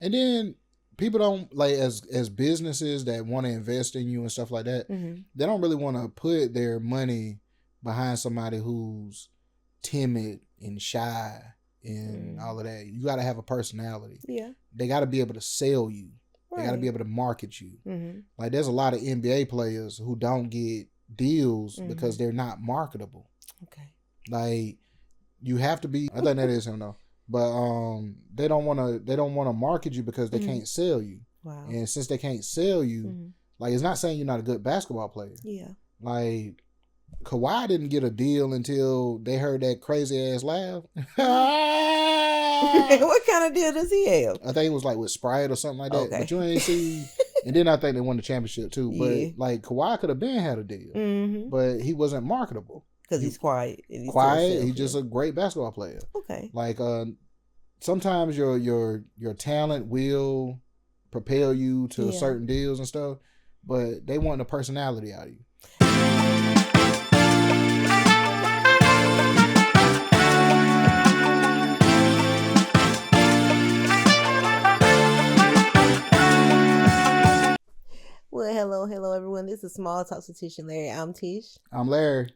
And then people don't like as businesses that want to invest in you and stuff like that. Mm-hmm. They don't really want to put their money behind somebody who's timid and shy and all of that. You got to have a personality. Yeah. They got to be able to sell you. Right. They got to be able to market you. Mm-hmm. Like there's a lot of NBA players who don't get deals because they're not marketable. Okay. Like you have to be. I think that is him though. But they don't want to market you because they can't sell you. Wow. And since they can't sell you, like it's not saying you're not a good basketball player. Yeah. Like Kawhi didn't get a deal until they heard that crazy ass laugh. What kind of deal does he have? I think it was like with Sprite or something like that. Okay. But you ain't see. And then I think they won the championship too. Yeah. But like Kawhi could have been had a deal, but he wasn't marketable because he's quiet. And he's just a great basketball player. Okay. Like sometimes your talent will propel you to certain deals and stuff, but they want the personality out of you. Well, hello everyone. This is Small Talks with Tish and Larry. I'm Tish. I'm Larry.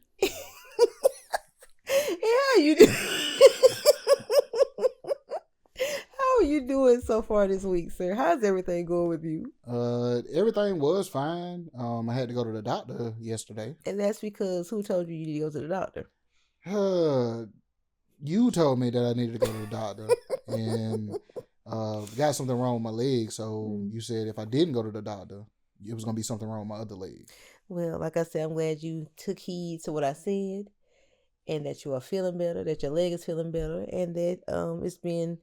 How you doing? How are you doing so far this week, sir? How's everything going with you? Everything was fine. I had to go to the doctor yesterday. And that's because who told you you need to go to the doctor? You told me that I needed to go to the doctor and got something wrong with my leg. So you said if I didn't go to the doctor, it was gonna be something wrong with my other leg. Well, like I said, I'm glad you took heed to what I said, and that you are feeling better, that your leg is feeling better, and that it's been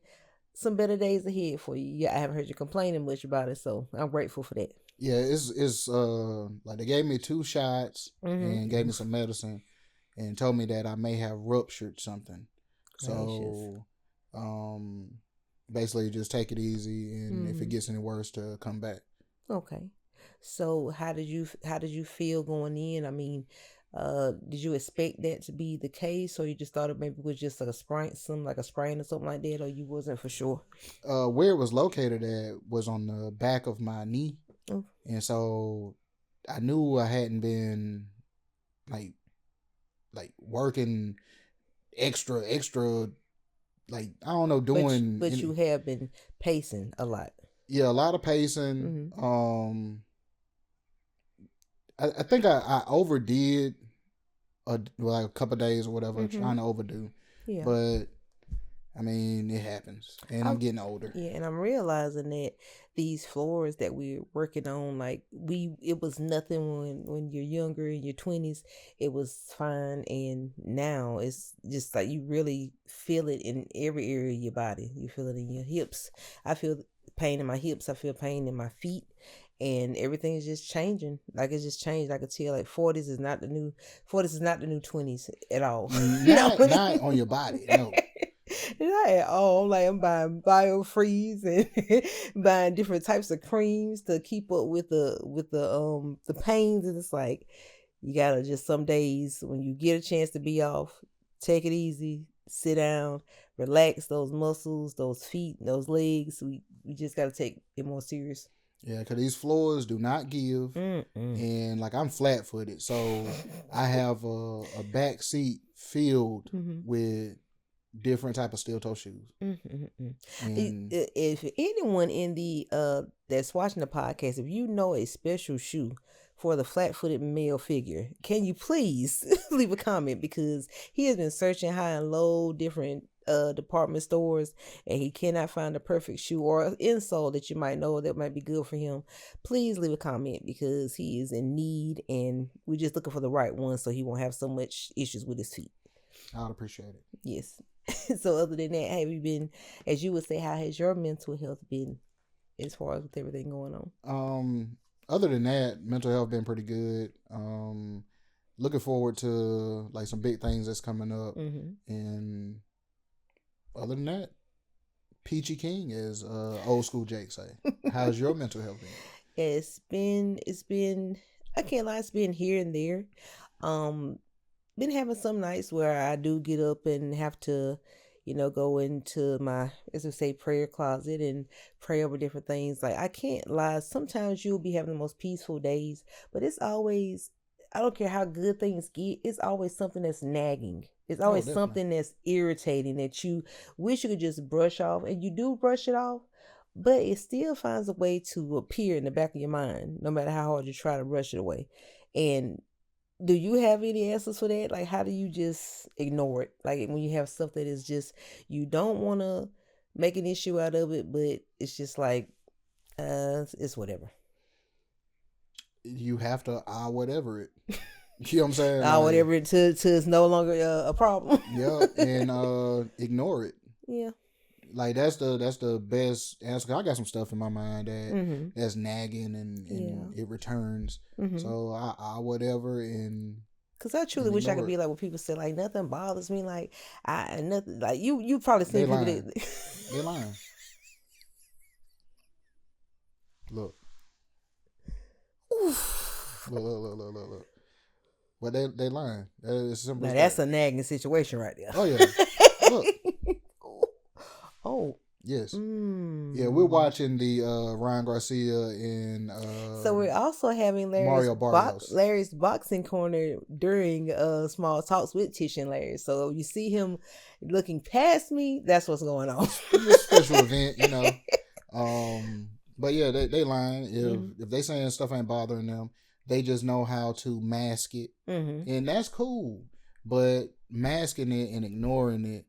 some better days ahead for you. Yeah, I haven't heard you complaining much about it, so I'm grateful for that. Yeah, it's like they gave me 2 shots and gave me some medicine and told me that I may have ruptured something. So basically just take it easy, and if it gets any worse, to come back. Okay. So how did you feel going in? I mean, did you expect that to be the case, or you just thought it maybe was just like a sprain, or something like that, or you wasn't for sure? Where it was located at was on the back of my knee, and so I knew I hadn't been like working extra, like I don't know, doing. But you have been pacing a lot. Yeah, a lot of pacing. I think I overdid like a couple of days or whatever, trying to overdo. Yeah. But I mean, it happens, and I'm getting older. Yeah, and I'm realizing that these floors that we're working on, like it was nothing when you're younger, in your 20s, it was fine, and now it's just like you really feel it in every area of your body. You feel it in your hips. I feel pain in my hips. I feel pain in my feet. And everything is just changing. Like it's just changed. I could tell like 40s is not the new 20s at all. Not on your body. No. Not at all. Like I'm buying BioFreeze and buying different types of creams to keep up with the pains. And it's like you gotta just, some days when you get a chance to be off, take it easy, sit down, relax those muscles, those feet, those legs. We just gotta take it more serious. Yeah, because these floors do not give. And like I'm flat footed, so I have a back seat filled with different type of steel toe shoes. And if anyone in the that's watching the podcast, if you know a special shoe for the flat-footed male figure, can you please leave a comment, because he has been searching high and low, different department stores, and he cannot find the perfect shoe or an insole that you might know that might be good for him. Please leave a comment, because he is in need, and we're just looking for the right one so he won't have so much issues with his feet. I'd appreciate it. Yes. So other than that, have you been, as you would say, how has your mental health been as far as with everything going on? Other than that, mental health been pretty good. Looking forward to like some big things that's coming up. And other than that, Peachy King, as old school Jake say. How's your mental health been? It's been, I can't lie, it's been here and there. Been having some nights where I do get up and have to, go into my, as we say, prayer closet and pray over different things. Like, I can't lie. Sometimes you'll be having the most peaceful days, but it's always, I don't care how good things get, it's always something that's nagging. It's Oh, always definitely. something that's irritating that you wish you could just brush off, and you do brush it off, but it still finds a way to appear in the back of your mind, no matter how hard you try to brush it away. And do you have any answers for that? Like, how do you just ignore it? Like, when you have stuff that is just, you don't want to make an issue out of it, but it's just like, it's whatever. You have to whatever it. You know what I'm saying? Like, Whatever it to it's no longer a problem. yeah, and ignore it. Yeah. Like that's the best answer. I got some stuff in my mind that's nagging and Yeah. it returns. So I whatever and. Cause I truly wish I could be like when people say like nothing bothers me. Like nothing, like you probably seen people that they lying. Look. Look. But they lying. It's simple. Now that's a nagging situation right there. Oh yeah. Look. Oh. Yes. Yeah, we're watching the Ryan Garcia and so we're also having Mario Barrios. Larry's boxing corner during small talks with Tish and Larry. So you see him looking past me, that's what's going on. It's a special event, But yeah, they lying. If they saying stuff ain't bothering them, they just know how to mask it. And that's cool. But masking it and ignoring it,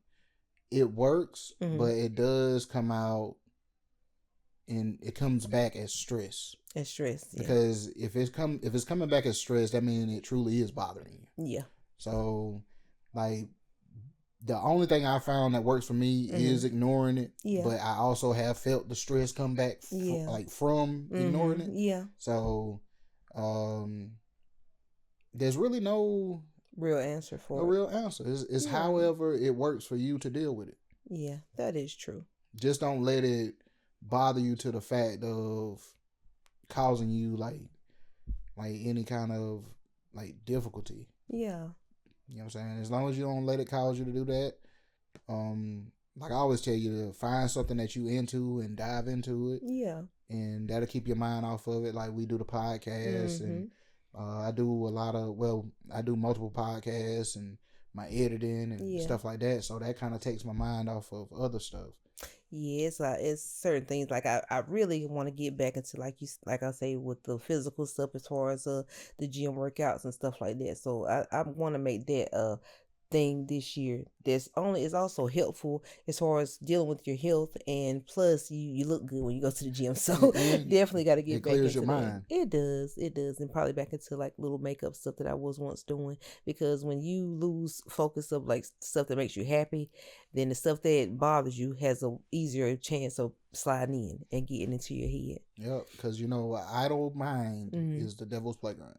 it works, but it does come out and it comes back as stress. As stress, yeah. Because if it's coming back as stress, that means it truly is bothering you. Yeah. So, like, the only thing I found that works for me is ignoring it. Yeah. But I also have felt the stress come back from ignoring it. Yeah. So, there's really no real answer for it. Real answer. It's however it works for you to deal with it. Yeah, that is true. Just don't let it bother you to the fact of causing you like any kind of like difficulty. Yeah. You know what I'm saying? As long as you don't let it cause you to do that, like I always tell you to find something that you into and dive into it. Yeah. And that'll keep your mind off of it. Like we do the podcast and I do multiple podcasts and my editing and stuff like that. So that kind of takes my mind off of other stuff. Yeah, it's certain things like I really want to get back into like I say with the physical stuff as far as the gym workouts and stuff like that. So I want to make that thing this year. It's also helpful as far as dealing with your health, and plus you look good when you go to the gym. So definitely got to get back into your mind. It does, and probably back into like little makeup stuff that I was once doing, because when you lose focus of like stuff that makes you happy, then the stuff that bothers you has a easier chance of sliding in and getting into your head. Yep, because an idle mind is the devil's playground.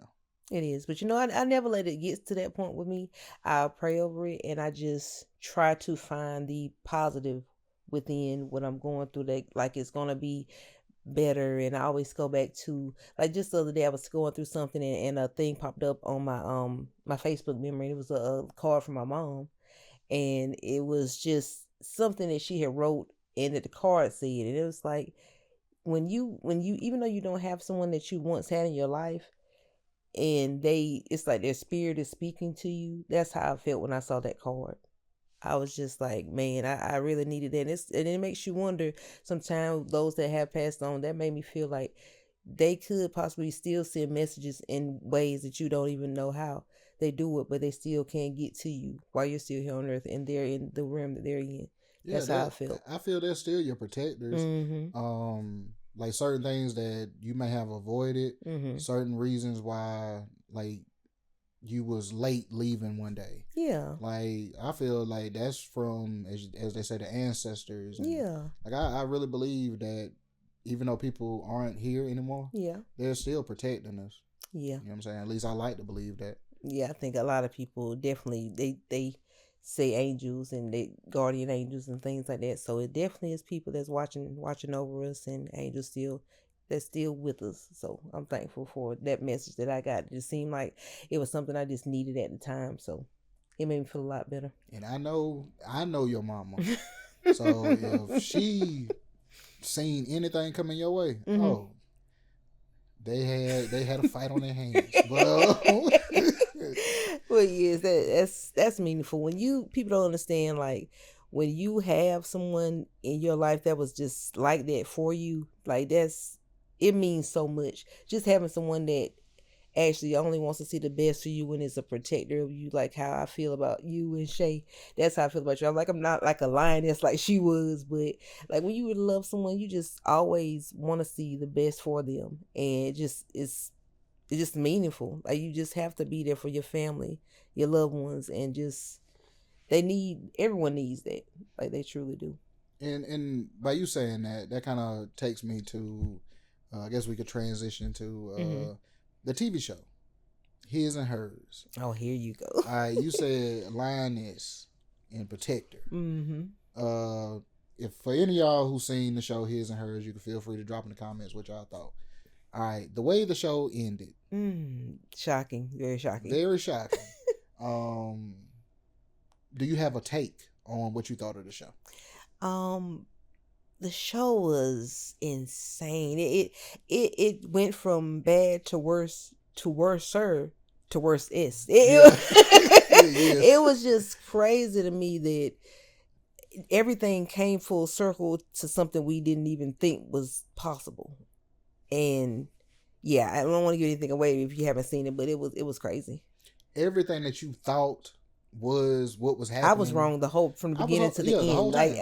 It is. But I never let it get to that point with me. I'll pray over it and I just try to find the positive within what I'm going through, that like it's going to be better. And I always go back to, like, just the other day I was going through something and a thing popped up on my Facebook memory. It was a card from my mom, and it was just something that she had wrote and that the card said, and it was like, when you even though you don't have someone that you once had in your life, and it's like their spirit is speaking to you. That's how I felt when I saw that card. I was just like, man, I really needed that. And it makes you wonder sometimes, those that have passed on, that made me feel like they could possibly still send messages in ways that you don't even know how they do it, but they still can't get to you while you're still here on earth and they're in the realm that they're in. Yeah, that's how I felt. I feel they're still your protectors. Like certain things that you may have avoided, certain reasons why, like, you was late leaving one day. Yeah. Like, I feel like that's from, as they say, the ancestors. And, yeah. Like, I really believe that even though people aren't here anymore, they're still protecting us. Yeah. You know what I'm saying? At least I like to believe that. Yeah, I think a lot of people definitely, they say angels and they guardian angels and things like that. So it definitely is people that's watching over us, and angels that's still with us. So I'm thankful for that message that I got. It just seemed like it was something I just needed at the time. So It made me feel a lot better. And I know your mama. So if she seen anything coming your way, oh, they had a fight on their hands. But well, yes, that's meaningful. When people don't understand, like when you have someone in your life that was just like that for you, like it means so much. Just having someone that actually only wants to see the best for you and is a protector of you, like how I feel about you and Shay. That's how I feel about you. I'm not like a lioness like she was, but like when you love someone, you just always want to see the best for them, and it's just meaningful. Like you just have to be there for your family, your loved ones, and just everyone needs that. Like they truly do. And by you saying that kind of takes me to, I guess we could transition to the TV show, His and Hers. Oh, here you go. All right, you said lioness and protector. If for any of y'all who seen the show His and Hers, you can feel free to drop in the comments what y'all thought. All right, the way the show ended. Shocking. Very shocking. Very shocking. Do you have a take on what you thought of the show? The show was insane. It went from bad to worse to worser to worse. It was just crazy to me that everything came full circle to something we didn't even think was possible. And yeah, I don't want to give anything away if you haven't seen it, but it was crazy. Everything that you thought was what was happening. I was wrong from the beginning to the end. Like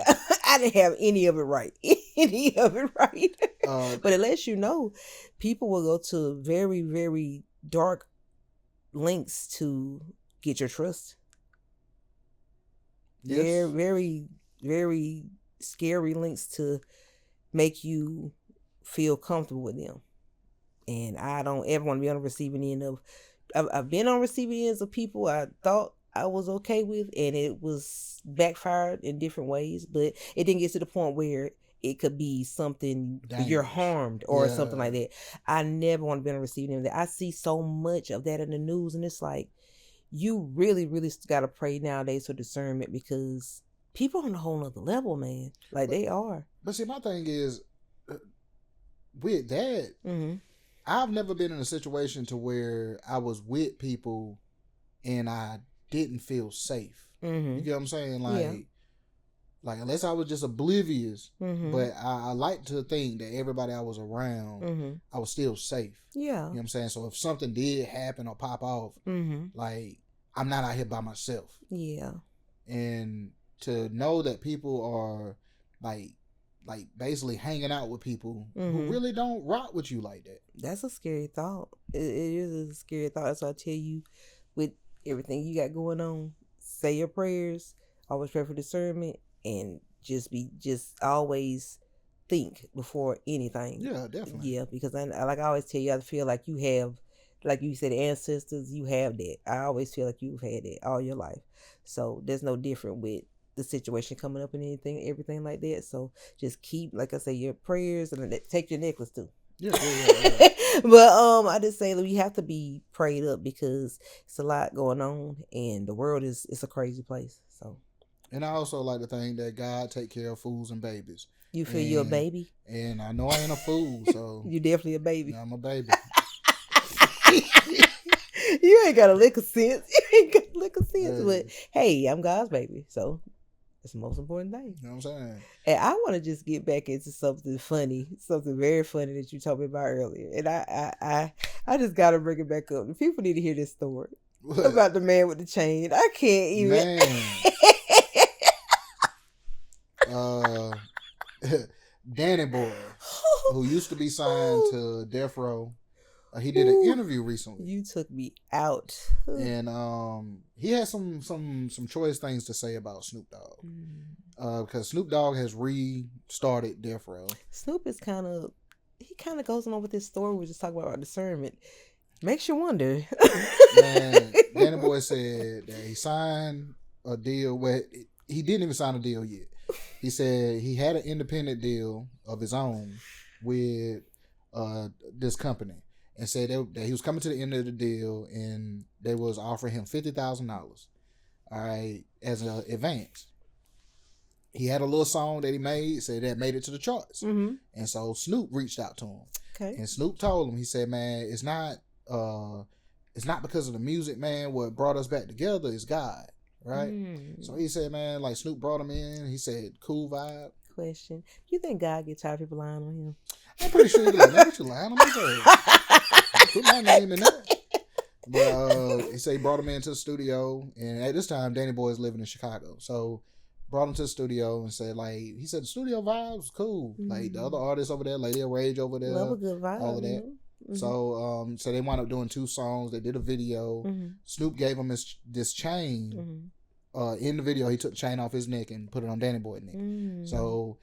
I didn't have any of it right. But it lets you know people will go to very, very dark lengths to get your trust. Yes. Very, very, very scary lengths to make you feel comfortable with them. And I don't ever want to be on the receiving end of. I've been on receiving ends of people I thought I was okay with, and it was backfired in different ways, but it didn't get to the point where it could be something you're harmed or something like that. I never want to be on the receiving end of that. I see so much of that in the news, and it's like you really, really got to pray nowadays for discernment, because people on a whole nother level, man. Like they are. But see, my thing is with that. I've never been in a situation to where I was with people and I didn't feel safe. You get what I'm saying? Like unless I was just oblivious, but I like to think that everybody I was around, I was still safe. Yeah. You know what I'm saying? So if something did happen or pop off, like I'm not out here by myself. Yeah. And to know that people are like basically hanging out with people who really don't rock with you like that. That's a scary thought. It is a scary thought. That's why I tell you, with everything you got going on, say your prayers, always pray for discernment, and just always think before anything. Yeah, definitely. Yeah, because I always tell you, I feel like you have, like you said, ancestors, you have that. I always feel like you've had that all your life. So there's no different with the situation coming up and everything like that. So just keep, like I say, your prayers, and take your necklace too. Yeah. But I just say that we have to be prayed up, because it's a lot going on, and the world it's a crazy place. So, and I also like to think that God take care of fools and babies. You feel you're a baby, and I know I ain't a fool, so you definitely a baby. I'm a baby. You ain't got a lick of sense. But hey, I'm God's baby, so. That's the most important thing. You know what I'm saying? And I want to just get back into something funny, something very funny that you told me about earlier. And I just got to bring it back up. The people need to hear this story about the man with the chain. I can't even. Man. Danny Boy, who used to be signed to Death Row. He did an interview recently. You took me out. And he had some choice things to say about Snoop Dogg. Because Snoop Dogg has restarted Death Row. Snoop is kind of goes on with this story we were just talking about discernment. Makes you wonder. Man, Danny Boy said that he signed a deal with, he didn't even sign a deal yet. He said he had an independent deal of his own with this company. And said that he was coming to the end of the deal, and they was offering him $50,000. all right, as an advance. He had a little song that he made, said that made it to the charts. Mm-hmm. And so Snoop reached out to him. Okay. And Snoop told him, he said, man, it's not because of the music, man. What brought us back together is God, right? So he said, man, like Snoop brought him in. He said, cool vibe. Question: you think God gets tired of people lying on him? I'm pretty sure he's like, man, what you lying on me for? Put my name in there. But he said he brought him into the studio, and at this time, Danny Boy is living in Chicago. So brought him to the studio and said, like, he said the studio vibe was cool. Like the other artists over there, Lady of Rage over there, love a good vibe, all of that. Mm-hmm. So they wound up doing 2 songs. They did a video. Snoop gave him this chain. In the video, he took the chain off his neck and put it on Danny Boy's neck. So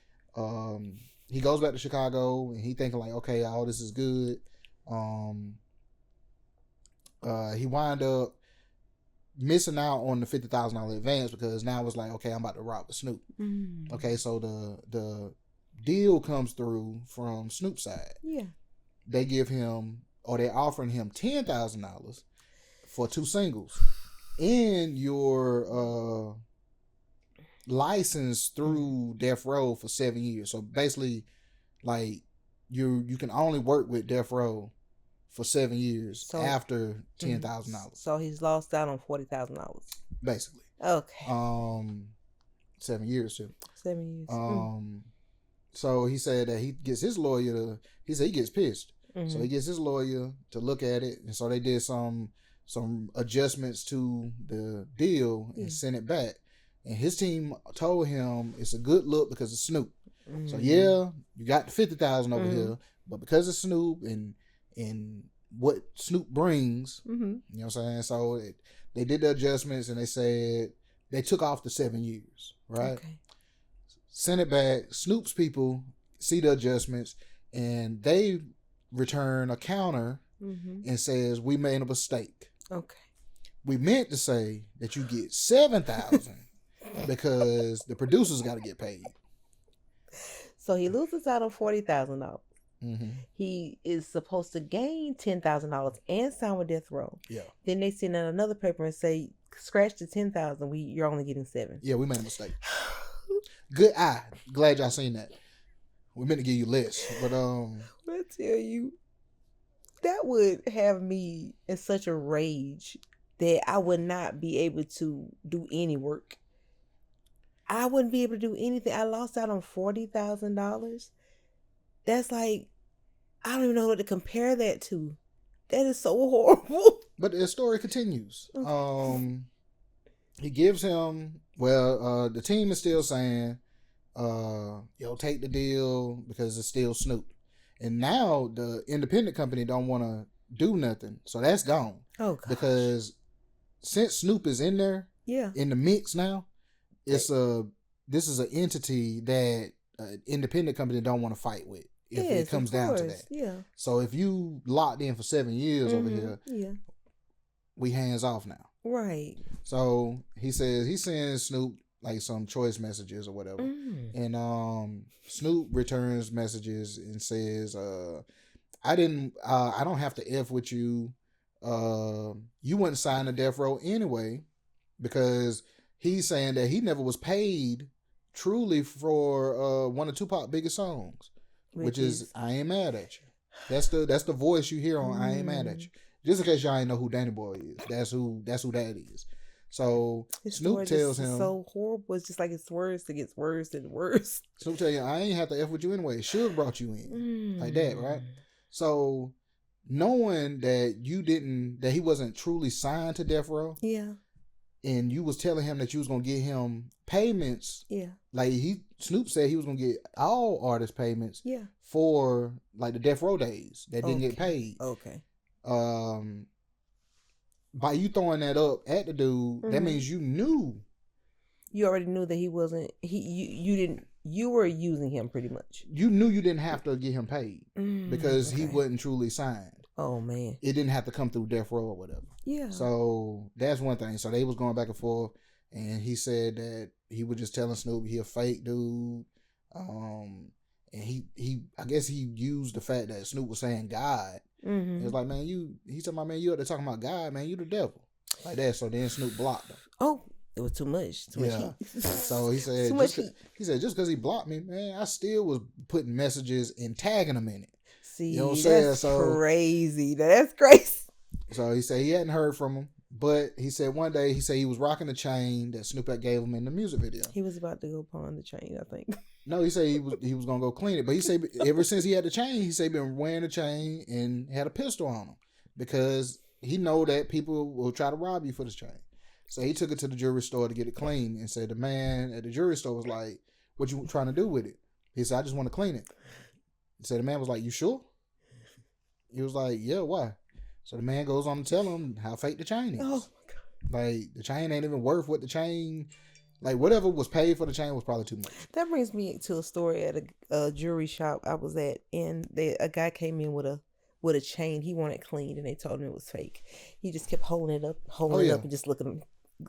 he goes back to Chicago and he thinking like, okay, all this is good. He wind up missing out on the $50,000 advance because now it's like, okay, I'm about to rock with Snoop. Okay, so the deal comes through from Snoop's side. Yeah, they give him, or they're offering him $10,000 for 2 singles, and your license through Death Row for 7 years. So basically, like you can only work with Death Row for 7 years after $10,000. So he's lost out on $40,000. Basically. Okay. 7 years too. 7 years. So he said that he gets his lawyer he said he gets pissed. So he gets his lawyer to look at it, and so they did some adjustments to the deal and sent it back. And his team told him it's a good look because it's Snoop. So yeah, you got the $50,000 over here, but because it's Snoop and what Snoop brings, you know what I'm saying? So they did the adjustments and they said they took off the 7 years, right? Okay. Sent it back. Snoop's people see the adjustments and they return a counter and says, we made a mistake. Okay. We meant to say that you get $7,000 because the producers got to get paid. So he loses out on $40,000. He is supposed to gain $10,000 and sign with Death Row. Yeah. Then they send out another paper and say, scratch the $10,000. You're only getting $7,000. Yeah, we made a mistake. Good eye. Glad y'all seen that. We meant to give you less, but I tell you, that would have me in such a rage that I would not be able to do any work. I wouldn't be able to do anything. I lost out on $40,000. That's like, I don't even know what to compare that to. That is so horrible. But the story continues. Okay. He gives him, the team is still saying, take the deal because it's still Snoop. And now the independent company don't want to do nothing. So that's gone. Oh, gosh. Because since Snoop is in there, in the mix now, this is an entity that independent company don't want to fight with. If it comes down to that. Yeah. So if you locked in for 7 years over here, we hands off now. Right. So he says he sends Snoop like some choice messages or whatever. And Snoop returns messages and says, I don't have to F with you. You wouldn't sign the Death Row anyway, because he's saying that he never was paid truly for one of Tupac's biggest songs. Which is I Ain't Mad At You. That's the voice you hear on I Ain't Mad At You. Just in case y'all ain't know who Danny Boy is. That's who that is. So his Snoop tells him so horrible. It's just like it's worse. It gets worse and worse. Snoop tell you, I ain't have to F with you anyway. Suge brought you in. Like that, right? So knowing that he wasn't truly signed to Death Row. Yeah. And you was telling him that you was gonna get him payments. Yeah. Like Snoop said he was gonna get all artist payments. Yeah. For like the Death Row days that didn't get paid. Okay. By you throwing that up at the dude, that means you knew. You already knew that he wasn't. You were using him pretty much. You knew you didn't have to get him paid because he wasn't truly signed. Oh man. It didn't have to come through Death Row or whatever. Yeah. So that's one thing. So they was going back and forth, and he said that he was just telling Snoop he a fake dude. And he I guess he used the fact that Snoop was saying God. It was like, man, he's talking about, man, you out there talking about God, man, you the devil. Like that. So then Snoop blocked him. Oh, It was too much. Too much heat. So he said, just because he blocked me, man, I still was putting messages and tagging him in it. See, you know what I'm saying? That's crazy. That's crazy. So he said he hadn't heard from him, but he said one day he was rocking the chain that Snoop had gave him in the music video. He was about to go pawn the chain, I think. No, he said he was gonna go clean it, but he said ever since he had the chain, he said he been wearing the chain and had a pistol on him because he know that people will try to rob you for this chain. So he took it to the jewelry store to get it clean and said the man at the jewelry store was like, "What you trying to do with it?" He said, "I just want to clean it." He said the man was like, "You sure?" He was like, "Yeah, why?" So the man goes on to tell him how fake the chain is. Oh my God. Like the chain ain't even worth what the chain, like whatever was paid for the chain was probably too much. That brings me to a story at a jewelry shop I was at, and a guy came in with a chain he wanted cleaned, and they told him it was fake. He just kept holding it up, and just looking,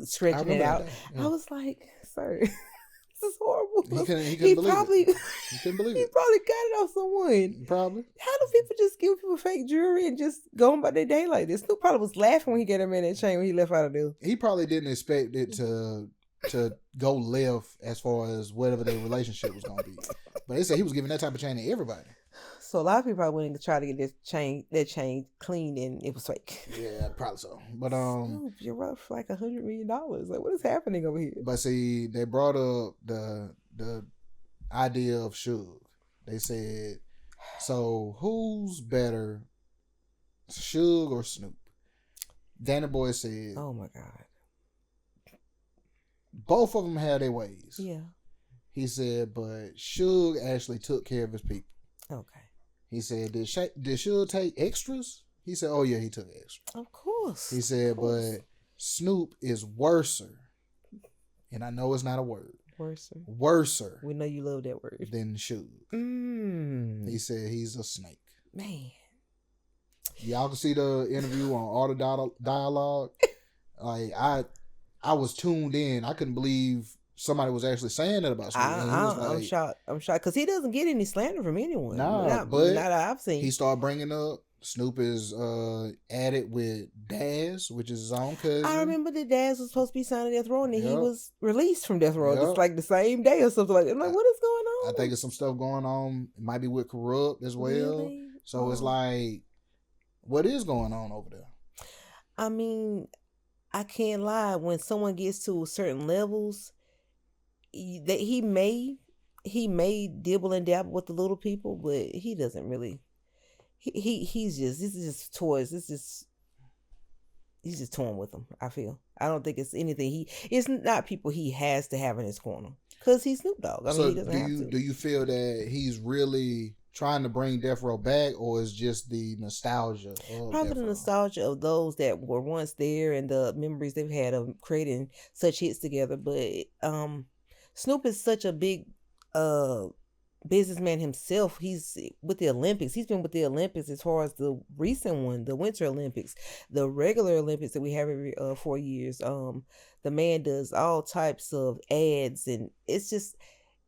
stretching it out. Yeah. I was like, "Sir, this is horrible." He probably couldn't believe it. He probably got it off someone. Probably. How do people just give people fake jewelry and just go about their day like this? Snoop probably was laughing when he got him in that chain when he left out of there. He probably didn't expect it to go left as far as whatever their relationship was going to be. But they said he was giving that type of chain to everybody. So a lot of people probably went to try to get that chain cleaned, and it was fake. Yeah, probably so. But Snoop, you're worth like $100 million. Like, what is happening over here? But see, they brought up the idea of Suge. They said, so who's better, Suge or Snoop? Danny Boy said, "Oh my God, both of them had their ways." Yeah. He said, but Suge actually took care of his people. Okay. He said, did Suge take extras? He said, oh yeah, he took extras. Of course. He said, but Snoop is worser. And I know it's not a word. Worser. We know you love that word. Than Suge. He said he's a snake. Man. Y'all can see the interview on All the Dialogue. Like I was tuned in. I couldn't believe somebody was actually saying that about Snoop. I'm shocked. I'm shocked because he doesn't get any slander from anyone. But not I've seen. He started bringing up Snoop is at it with Daz, which is his own cousin. I remember that Daz was supposed to be signed to Death Row, and then he was released from Death Row just like the same day or something like that. I'm like, what is going on? I think it's some stuff going on. It might be with Corrupt as well. Really? So it's like, what is going on over there? I mean, I can't lie. When someone gets to certain levels, that he may dibble and dabble with the little people, but he doesn't really. He's just toys. He's just toying with them. I feel. I don't think it's anything. It's not people he has to have in his corner because he's Snoop Dogg. I mean, he doesn't have to. Do you feel that he's really trying to bring Death Row back, or is just the nostalgia? Probably the nostalgia of those that were once there and the memories they've had of creating such hits together. But Snoop is such a big businessman himself. He's with the Olympics. He's been with the Olympics as far as the recent one, the Winter Olympics, the regular Olympics that we have every 4 years. The man does all types of ads, and it's just,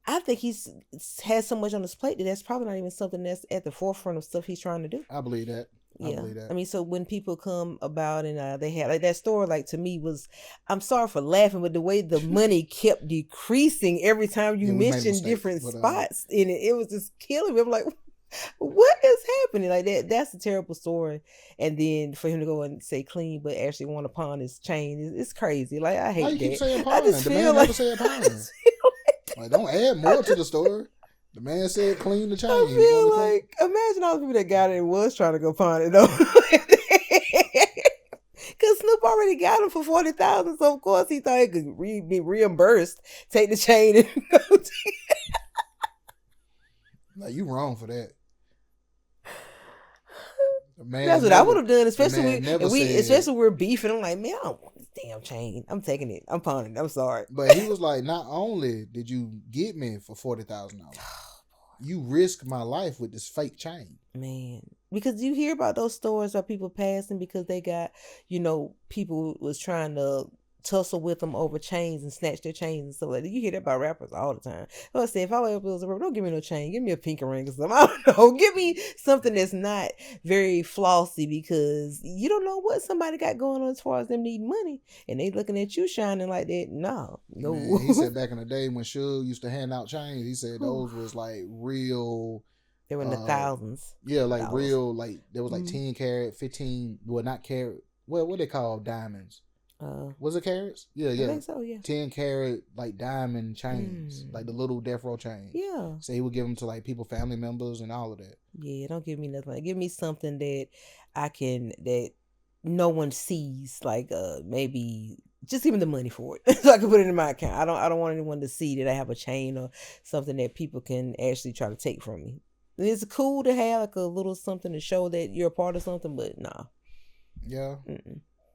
I think he's has so much on his plate that that's probably not even something that's at the forefront of stuff he's trying to do. I believe that. Yeah, I mean, so when people come about and they had like that story, like to me was, I'm sorry for laughing, but the way the money kept decreasing every time you mentioned different spots in it, it was just killing me. I'm like, what is happening? Like that's a terrible story. And then for him to go and say clean, but actually want to pawn his chain, it's crazy. Like I hate that. Keep saying pawn? I just feel like, never said pawn. Like, don't add more to the story. The man said clean the chain. I feel like, imagine all the people that got it and was trying to go pawn it though. Because Snoop already got him for $40,000, so of course he thought he could be reimbursed, take the chain and go Like, you wrong for that. That's what I would have done, especially when we're beefing. I'm like, man, I don't want this damn chain. I'm taking it. I'm pawning it. I'm sorry. But he was like, not only did you get me for $40,000, you risked my life with this fake chain. Man, because you hear about those stories of people passing because they got, people was trying to tussle with them over chains and snatch their chains and stuff like that. You hear that about rappers all the time. I say, if I was a rapper, don't give me no chain. Give me a pinky ring or something. I don't know. Give me something that's not very flossy, because you don't know what somebody got going on as far as them needing money. And they looking at you shining like that. No. Man, he said back in the day when Suge used to hand out chains, he said those was like real. They were in the thousands. Yeah, like real, like there was like 10 carat, 15, well, not carat, well, what they call diamonds? Was it carats? Yeah. I think so, yeah. 10 carat, like diamond chains, like the little death row chains. Yeah. So he would give them to like people, family members, and all of that. Yeah, don't give me nothing. Give me something that that no one sees, like maybe just give me the money for it so I can put it in my account. I don't want anyone to see that I have a chain or something that people can actually try to take from me. It's cool to have like a little something to show that you're a part of something, but nah. Yeah.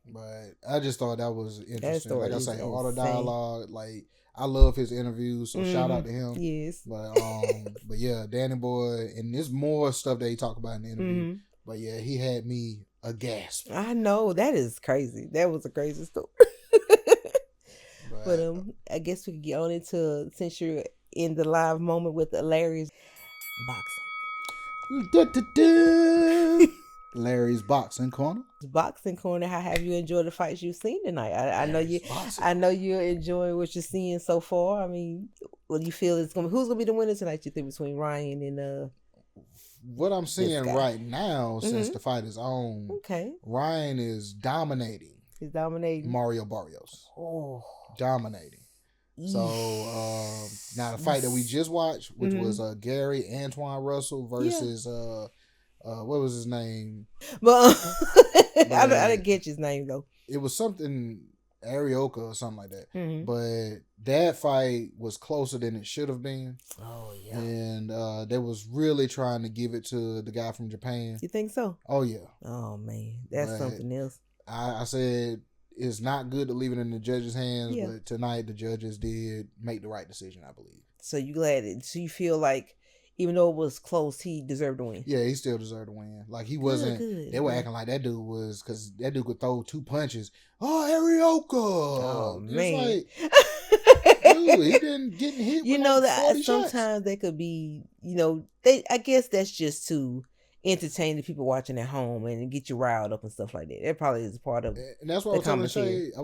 But I just thought that was interesting. Like I say, all the dialogue, like I love his interviews, so shout out to him. Yes. But yeah, Danny Boy, and there's more stuff that he talked about in the interview. But yeah, he had me aghast. I know, that is crazy. That was a crazy story. But I guess we could get on into, since you're in the live moment with Larry's boxing. Larry's boxing corner. Boxing corner. How have you enjoyed the fights you've seen tonight? I know you. Boxing. I know you're enjoying what you're seeing so far. I mean, what do you feel is going? Who's going to be the winner tonight? You think between Ryan and What I'm seeing right now, since the fight is on, Ryan is dominating. He's dominating Mario Barrios. Dominating. So now the fight that we just watched, which was Gary Antoine Russell versus what was his name? But I didn't get his name though. It was something Arioka or something like that. But that fight was closer than it should have been. Oh yeah. And they was really trying to give it to the guy from Japan. You think so? Oh yeah. Oh man, that's something else. I said it's not good to leave it in the judges' hands, but tonight the judges did make the right decision, I believe. So you glad? So you feel like, even though it was close, he deserved to win? Yeah, he still deserved to win. Like, he wasn't... Good. They were acting like that dude was... Because that dude could throw 2 punches. Oh, Arioka! Oh, man. Like, dude, he been getting hit with that sometimes shots. They could be... I guess that's just to entertain the people watching at home and get you riled up and stuff like that. That probably is part of and that's what I was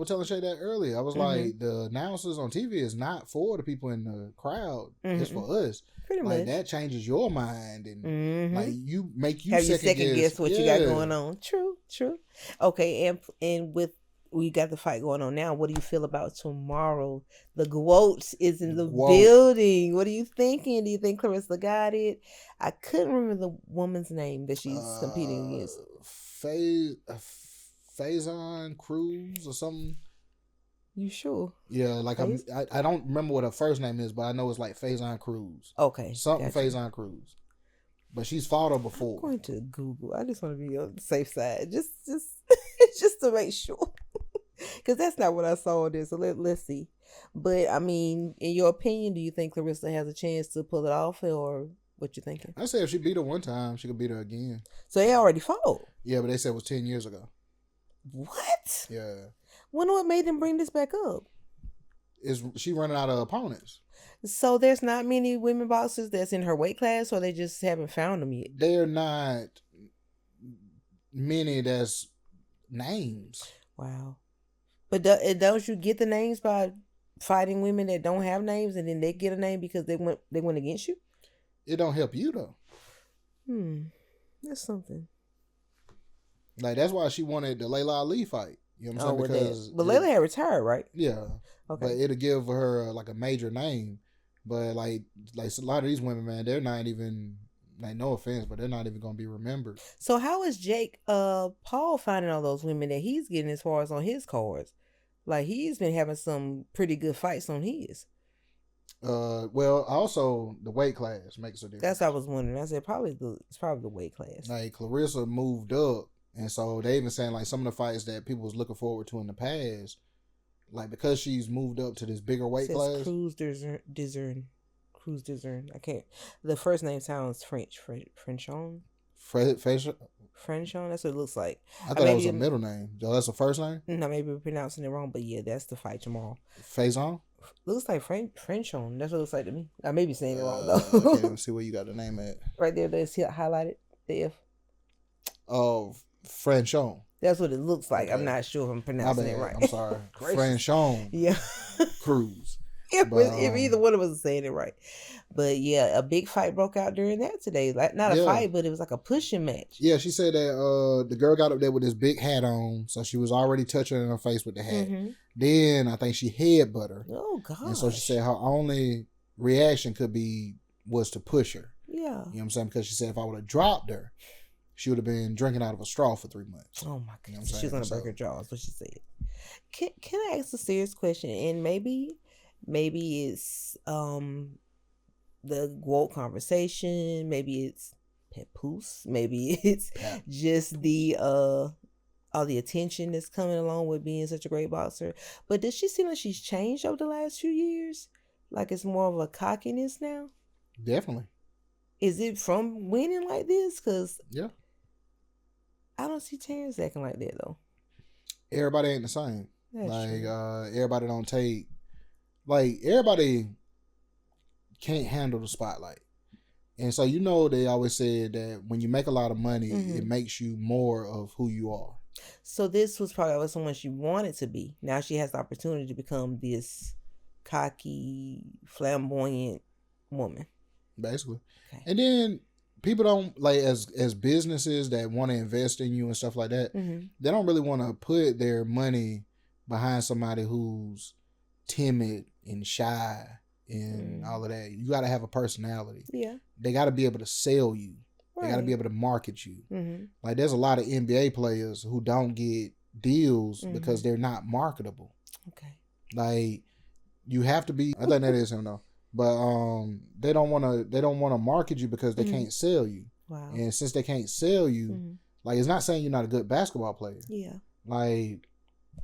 telling Shay that earlier. I was like, the announcers on TV is not for the people in the crowd. It's for us. Pretty like much. That changes your mind and like you have you second guess what you got going on. True. Okay, and with we got the fight going on now, what do you feel about tomorrow? The GWOAT is in the building. What are you thinking? Do you think Clarissa got it? I couldn't remember the woman's name that she's competing against. Faison Cruz or something. You sure? Yeah, like I don't remember what her first name is, but I know it's like Faison Cruz. Okay. Something gotcha. Faison Cruz. But she's fought her before. I'm going to Google. I just want to be on the safe side. Just to make sure. Because that's not what I saw there. So let's see. But, I mean, in your opinion, do you think Clarissa has a chance to pull it off, or what you thinking? I say if she beat her one time, she could beat her again. So they already fought? Yeah, but they said it was 10 years ago. What? Yeah. Wonder what made them bring this back up? Is she running out of opponents? So there's not many women boxers that's in her weight class, or they just haven't found them yet? They're not many that's names. Wow. But don't you get the names by fighting women that don't have names, and then they get a name because they went against you? It don't help you though. That's something. Like that's why she wanted the Layla Ali fight. You know what I'm saying? But Layla had retired, right? Yeah. Okay. But it'll give her like a major name. But like a lot of these women, man, they're not even, like, no offense, but they're not even gonna be remembered. So how is Jake Paul finding all those women that he's getting as far as on his cards? Like, he's been having some pretty good fights on his. Well, also the weight class makes a difference. That's what I was wondering. I said it's probably the weight class. Like Clarissa moved up, and so they even saying like some of the fights that people was looking forward to in the past, like because she's moved up to this bigger weight class. Cruz Dizern. I can't. The first name sounds French. Frenchon. Frenchon, that's what it looks like. I thought that was a middle name. That's the first name? No, maybe we're pronouncing it wrong, but yeah, that's the fight tomorrow. Faison? Looks like Frenchon. That's what it looks like to me. I may be saying it wrong, though. Okay, let me see where you got the name at. Right there, that's highlighted, the F. Oh, Frenchon. That's what it looks like. Okay. I'm not sure if I'm pronouncing it right. I'm sorry. Frenchon. Yeah. Cruz. If either one of us is saying it right. But yeah, a big fight broke out during that today. Like not a fight, but it was like a pushing match. Yeah, she said that the girl got up there with this big hat on, so she was already touching her in her face with the hat. Mm-hmm. Then I think she headbutt her. Oh god! And so she said her only reaction was to push her. Yeah. You know what I'm saying? Because she said if I would have dropped her, she would have been drinking out of a straw for 3 months. Oh my goodness! You know she was gonna break her jaw. That's what she said. Can I ask a serious question? And maybe it's the woke conversation. Maybe it's papoose. Maybe it's just the all the attention that's coming along with being such a great boxer. But does she seem like she's changed over the last few years? Like it's more of a cockiness now? Definitely. Is it from winning like this? Because yeah, I don't see Terrence acting like that though. Everybody ain't the same. That's true. Everybody don't take, like, everybody can't handle the spotlight. And so, they always said that when you make a lot of money, it makes you more of who you are. So this was probably someone she wanted to be. Now she has the opportunity to become this cocky, flamboyant woman. Basically. Okay. And then people don't, like, as businesses that want to invest in you and stuff like that, they don't really want to put their money behind somebody who's timid and shy and all of that. You got to have a personality. Yeah. They got to be able to sell you. Right. They got to be able to market you. Like, there's a lot of NBA players who don't get deals because they're not marketable. Okay. Like, you have to be, I think that is him though. But they don't want to market you because they can't sell you. Wow. And since they can't sell you, like, it's not saying you're not a good basketball player. Yeah. Like,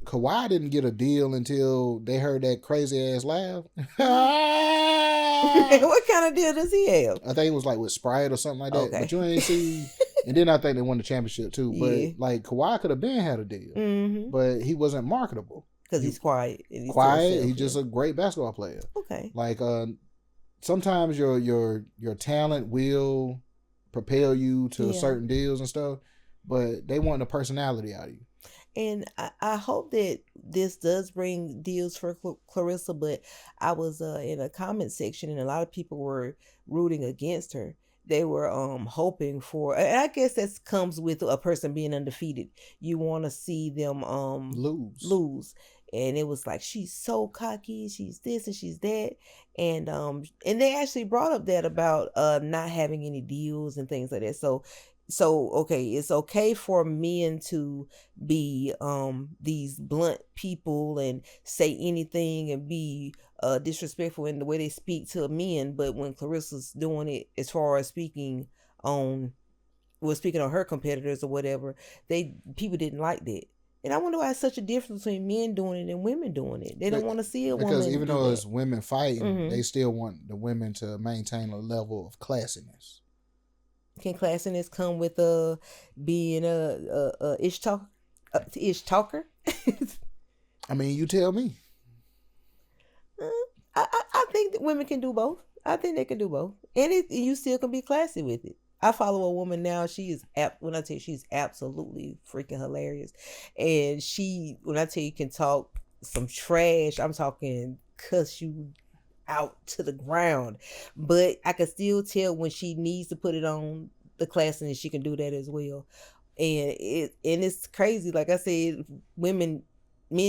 Kawhi didn't get a deal until they heard that crazy ass laugh. What kind of deal does he have? I think it was like with Sprite or something like that. Okay. But you ain't see. And then I think they won the championship too. Yeah. But like Kawhi could have been had a deal, but he wasn't marketable because he's quiet. He's just a great basketball player. Okay. Like sometimes your talent will propel you to certain deals and stuff, but they want the personality out of you. And I hope that this does bring deals for Clarissa, but I was in a comment section and a lot of people were rooting against her. They were hoping for, and I guess that comes with a person being undefeated. You want to see them lose. And it was like, she's so cocky, she's this and she's that. And they actually brought up that about not having any deals and things like that. So okay, it's okay for men to be these blunt people and say anything and be disrespectful in the way they speak to men, but when Clarissa's doing it as far as speaking on her competitors or whatever, people didn't like that. And I wonder why it's such a difference between men doing it and women doing it. They don't want to see a woman. Because even though it's women fighting, they still want the women to maintain a level of classiness. Can classiness come with being a ish talker? I mean, you tell me. I think that women can do both. I think they can do both, and you still can be classy with it. I follow a woman now. She is when I tell you, she's absolutely freaking hilarious, and when I tell you, can talk some trash. I'm talking cuss you out to the ground, but I can still tell when she needs to put it on the class, and she can do that as well. And it's crazy. Like I said, men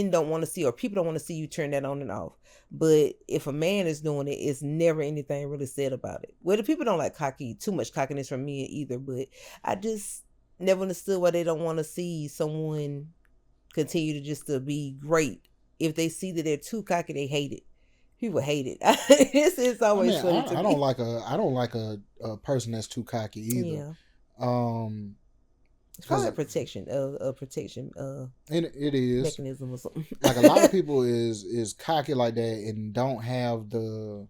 don't want to see, or people don't want to see you turn that on and off. But if a man is doing it, it's never anything really said about it. Well, the people don't like too much cockiness from men either, but I just never understood why they don't want to see someone continue to be great. If they see that they're too cocky, they hate it. People hate it. It's always funny to me. I don't like a person that's too cocky either. Yeah. It's probably a protection. And it is mechanism or something. Like a lot of people is cocky like that and don't have the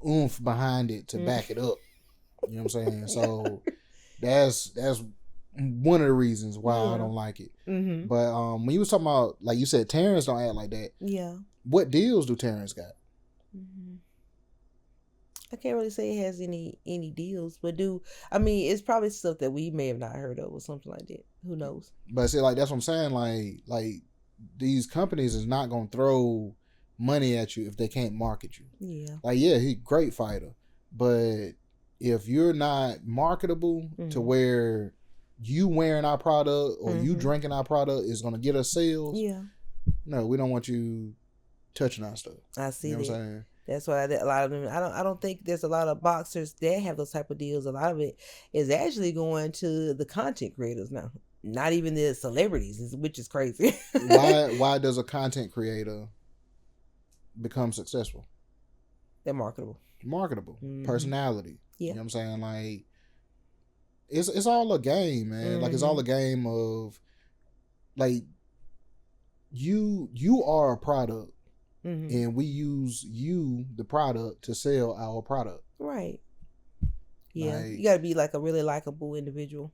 oomph behind it to back it up. You know what I'm saying? So that's one of the reasons why I don't like it. Mm-hmm. But when you was talking about, like you said, Terrence don't act like that. Yeah. What deals do Terrence got? Mm-hmm. I can't really say it has any deals, but it's probably stuff that we may have not heard of or something like that. Who knows? But see, like that's what I'm saying. Like these companies is not gonna throw money at you if they can't market you. Yeah. Like he's a great fighter, but if you're not marketable to where you wearing our product or you drinking our product is gonna get us sales. Yeah. No, we don't want you touching our stuff. I see that. What I'm saying? That's why a lot of them. I don't think there's a lot of boxers that have those type of deals. A lot of it is actually going to the content creators now, not even the celebrities, which is crazy. Why does a content creator become successful? They're marketable. Personality. Yeah. You know what I'm saying? Like it's all a game, man. Like it's all a game of like you are a product. And we use you, the product, to sell our product. Right. Yeah. Like, you got to be like a really likable individual.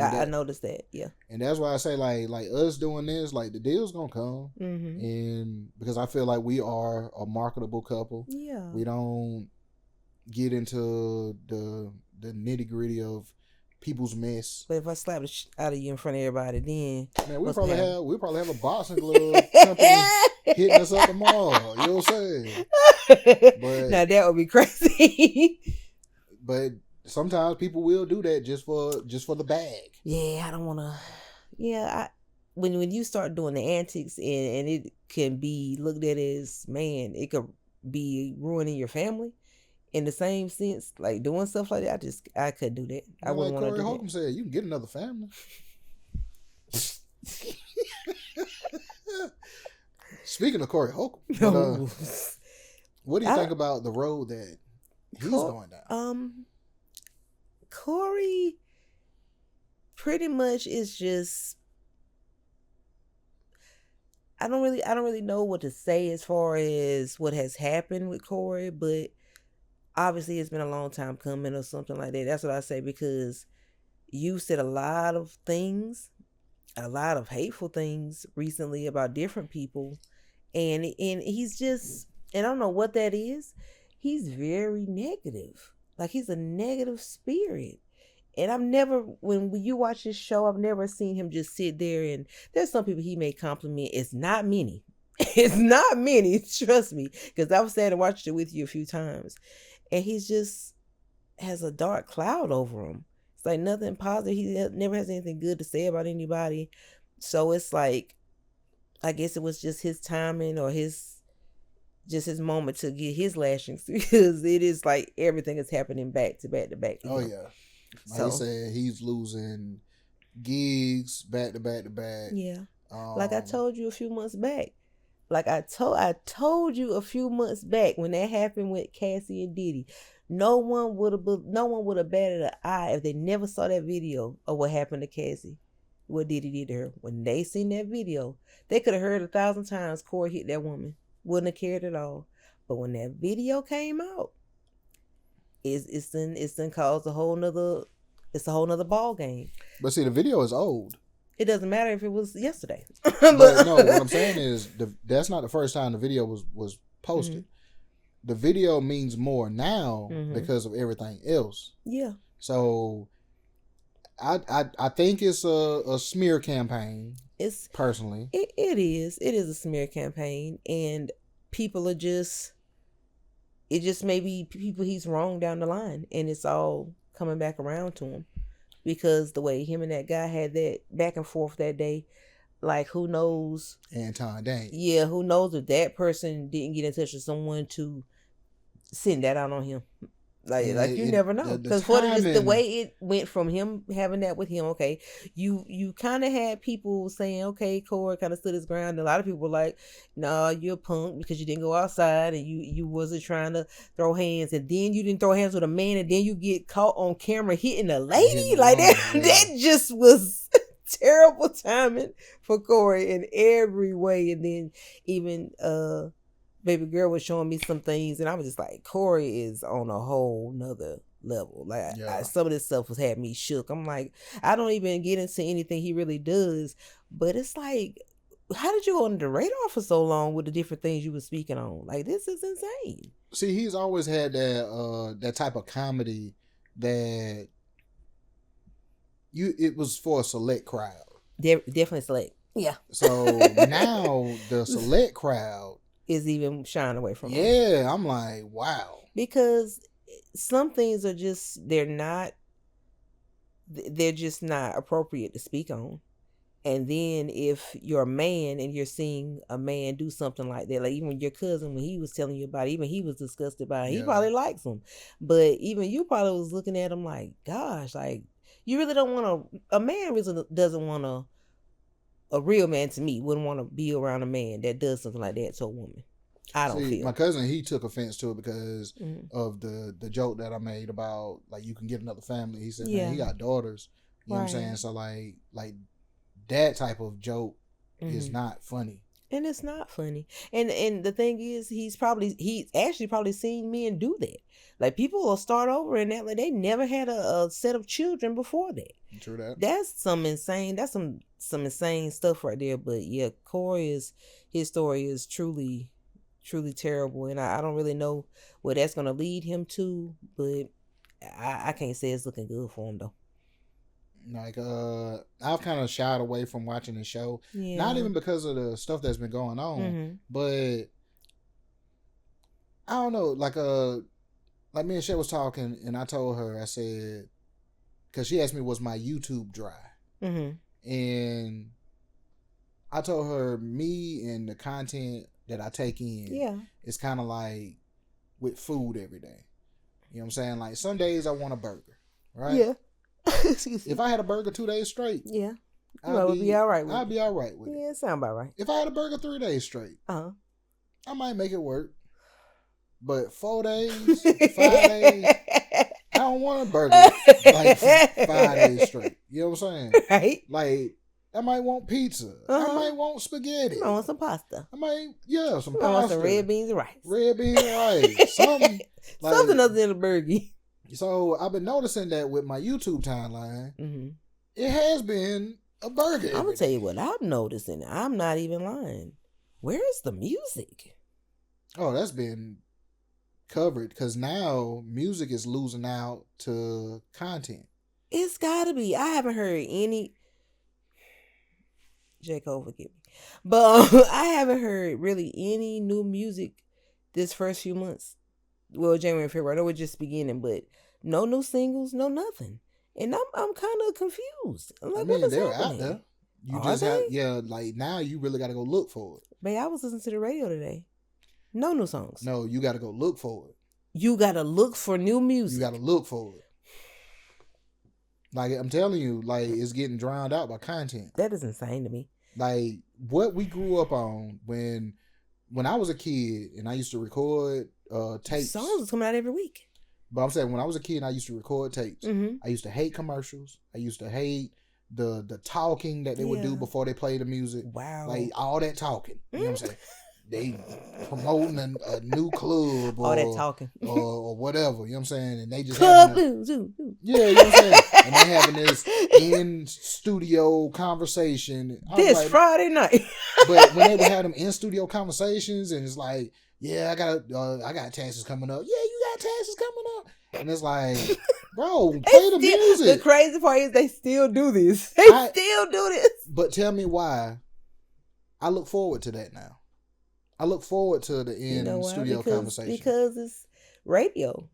I noticed that. Yeah. And that's why I say like us doing this, like the deal's going to come. And because I feel like we are a marketable couple. Yeah. We don't get into the nitty gritty of people's mess. But if I slap the out of you in front of everybody, then man, we probably have a boxing glove company hitting us up tomorrow. You know what I'm saying? But now that would be crazy. But sometimes people will do that just for the bag. Yeah, I don't want to. Yeah, when you start doing the antics and it can be looked at as, man, it could be ruining your family. In the same sense, like doing stuff like that, I couldn't do that. I wouldn't want to do that. Corey Holcomb said, you can get another family. Speaking of Corey Holcomb, what do you think about the road that he's going down? Corey pretty much is just. I don't really know what to say as far as what has happened with Corey, but obviously it's been a long time coming or something like that. That's what I say, because you said a lot of things, a lot of hateful things recently about different people, and he's just, and I don't know what that is. He's very negative. Like he's a negative spirit. And I've never, when you watch this show, I've never seen him just sit there, and there's some people he may compliment. It's not many. It's not many, trust me, because I've sat and watched it with you a few times. And he's just has a dark cloud over him. It's like nothing positive. He never has anything good to say about anybody. So it's like, I guess it was just his timing or his moment to get his lashings, because it is like everything is happening back to back to back. Oh, yeah. Like he said, he's losing gigs back to back to back. Yeah. Like I told you a few months back. Like I told you a few months back when that happened with Cassie and Diddy, no one would have batted an eye if they never saw that video of what happened to Cassie, what Diddy did to her. When they seen that video, they could have heard 1,000 times Corey hit that woman, wouldn't have cared at all. But when that video came out, it's then caused a whole nother ball game. But see, the video is old. It doesn't matter if it was yesterday. But no, what I'm saying is that's not the first time the video was posted. Mm-hmm. The video means more now because of everything else. Yeah. So I think it's a smear campaign. It's personally. It is a smear campaign, and people are just. It just may be people he's wrong down the line, and it's all coming back around to him. Because the way him and that guy had that back and forth that day, like who knows? Anton Dang. Yeah, who knows if that person didn't get in touch with someone to send that out on him. Like you never know. Because what it is, the way it went from him having that with him, okay, you kind of had people saying, okay, Corey kind of stood his ground. And a lot of people were like, nah, you're a punk because you didn't go outside and you wasn't trying to throw hands. And then you didn't throw hands with a man, and then you get caught on camera hitting a lady. Like that, that just was terrible timing for Corey in every way. And then even baby girl was showing me some things, and I was just like, Corey is on a whole nother level. Like Yeah. some of this stuff was had me shook. I'm like, I don't even get into anything he really does, but it's like, how did you go under the radar for so long with the different things you were speaking on? Like, this is insane. See, he's always had that type of comedy that it was for a select crowd. Definitely select. Yeah. So now the select crowd is even shying away from him. Yeah, I'm like, wow. Because some things are just they're just not appropriate to speak on. And then if you're a man and you're seeing a man do something like that, like even your cousin, when he was telling you about it, even he was disgusted by it. He probably likes him. But even you probably was looking at him like, gosh, like, you really don't want to, a man really doesn't want to, a real man to me wouldn't want to be around a man that does something like that to a woman. I don't feel. My cousin, he took offense to it because of the joke that I made about, like, you can get another family. He said, man, he got daughters. You know what I'm saying? So like that type of joke is not funny. And it's not funny. And the thing is, he's actually probably seen men do that. Like, people will start over and that, like, they never had a set of children before that. True that. That's some insane stuff right there. But yeah, his story is truly terrible, and I don't really know where that's gonna lead him to, but I can't say it's looking good for him though. Like, I've kind of shied away from watching the show. Yeah. Not even because of the stuff that's been going on, but I don't know. Like me and Shay was talking, and I told her, I said, because she asked me, was my YouTube dry? And I told her, me and the content that I take in, it's kind of like with food every day. You know what I'm saying? Like, some days I want a burger, right? Yeah. If I had a burger 2 days straight, I would be all right with it. I'd be all right with it. Yeah, it sound about right. If I had a burger 3 days straight, I might make it work. But 4 days, 5 days, I don't want a burger like 5 days straight. You know what I'm saying? Right. Like, I might want pizza. I might want spaghetti. I want some pasta. I might, some pasta. I want some red beans and rice. Red beans and rice. Something other than a burger. So I've been noticing that with my YouTube timeline, it has been a burger. I'm going to tell you what I'm noticing. I'm not even lying. Where is the music? Oh, that's been covered, because now music is losing out to content. It's got to be. I haven't heard any... J. Cole, forgive me. But I haven't heard really any new music this first few months. Well, January and February. I know we're just beginning, but no new singles, no nothing. And I'm kind of confused. I'm like, they're out there. You Are they? Like, now you really got to go look for it. Babe, I was listening to the radio today. No new songs. No, you got to go look for it. You got to look for new music. You got to look for it. Like, I'm telling you, like, it's getting drowned out by content. That is insane to me. Like, what we grew up on when I was a kid and I used to record tapes. Songs was coming out every week. But I'm saying, when I was a kid and I used to record tapes, I used to hate commercials. I used to hate the talking that they would do before they play the music. Wow. Like, all that talking. You know what I'm saying? They promoting a new club or all that talking or whatever, you know what I'm saying? And they just club you know what I'm saying? And they having this in studio conversation this Friday night. But when they would have them in studio conversations, and it's like, I got taxes coming up. Yeah, you got taxes coming up. And it's like, bro, play the music. The crazy part is they still do this. They still do this. But tell me why. I look forward to that now. I look forward to the in-studio conversation. Because it's radio.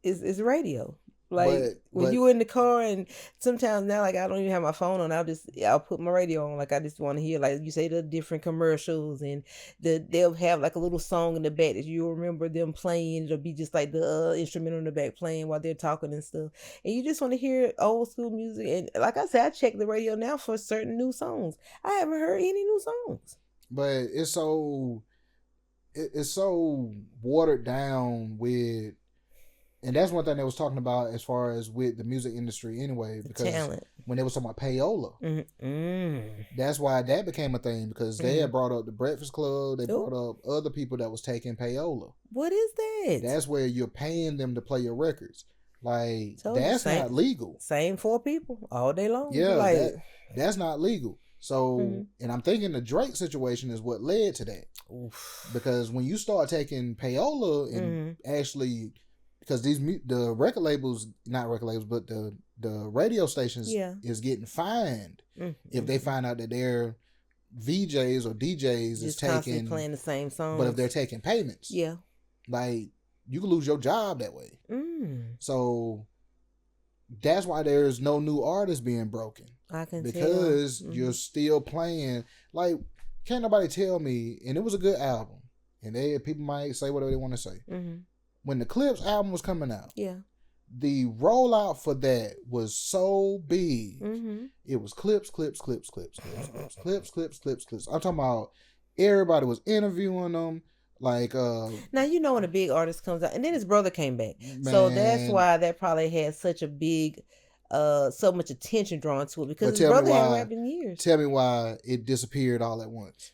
It's radio. Like, when you in the car, and sometimes now, like, I don't even have my phone on. I'll put my radio on. Like, I just want to hear, like you say, the different commercials, and they'll have like a little song in the back that you'll remember them playing. It'll be just like the instrumental in the back playing while they're talking and stuff. And you just want to hear old school music. And like I said, I check the radio now for certain new songs. I haven't heard any new songs. But it's so watered down with And that's one thing they was talking about as far as with the music industry anyway, because talent. when they was talking about payola, that's why that became a thing, because they had brought up the Breakfast Club, they brought up other people that was taking payola. What is that? That's where you're paying them to play your records. Like, that's not legal. Same 4 people all day long. Yeah, like, that's not legal. So, and I'm thinking the Drake situation is what led to that. Oof. Because when you start taking payola and actually, because the record labels, not record labels, but the radio stations is getting fined if they find out that their VJs or DJs is taking, playing the same songs. But if they're taking payments, like, you can lose your job that way. So that's why there's no new artists being broken. I can because you're still playing. Like, can't nobody tell me, and it was a good album, and people might say whatever they want to say. When the Clips album was coming out, the rollout for that was so big. It was clips. I'm talking about everybody was interviewing them. Like, now you know when a big artist comes out, and then his brother came back, so that's why that probably had such a big, so much attention drawn to it, because his brother hadn't rapped in years. Tell me why it disappeared all at once.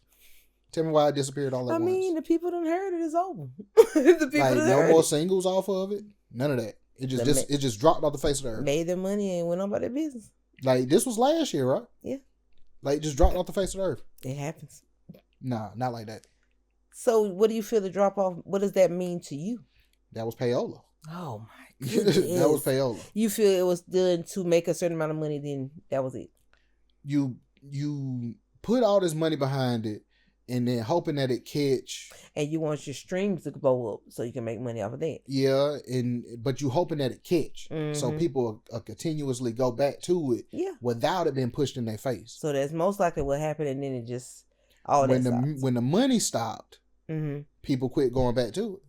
Tell me why it disappeared all at once. I mean, the people done heard it is over. The people like, no more singles off of it. None of that. It just dropped off the face of the earth. Made their money and went on about their business. Like, this was last year, right? Yeah. Like, just dropped off the face of the earth. It happens. Nah, not like that. So, what do you feel the drop off? What does that mean to you? That was payola. Oh my goodness. That was payola. You feel it was done to make a certain amount of money, then that was it. You put all this money behind it, and then hoping that it catch. And you want your streams to blow up so you can make money off of that. Yeah, but you hoping that it catch. So people continuously go back to it without it being pushed in their face. So that's most likely what happened, and then it just all when that when the money stopped, people quit going back to it.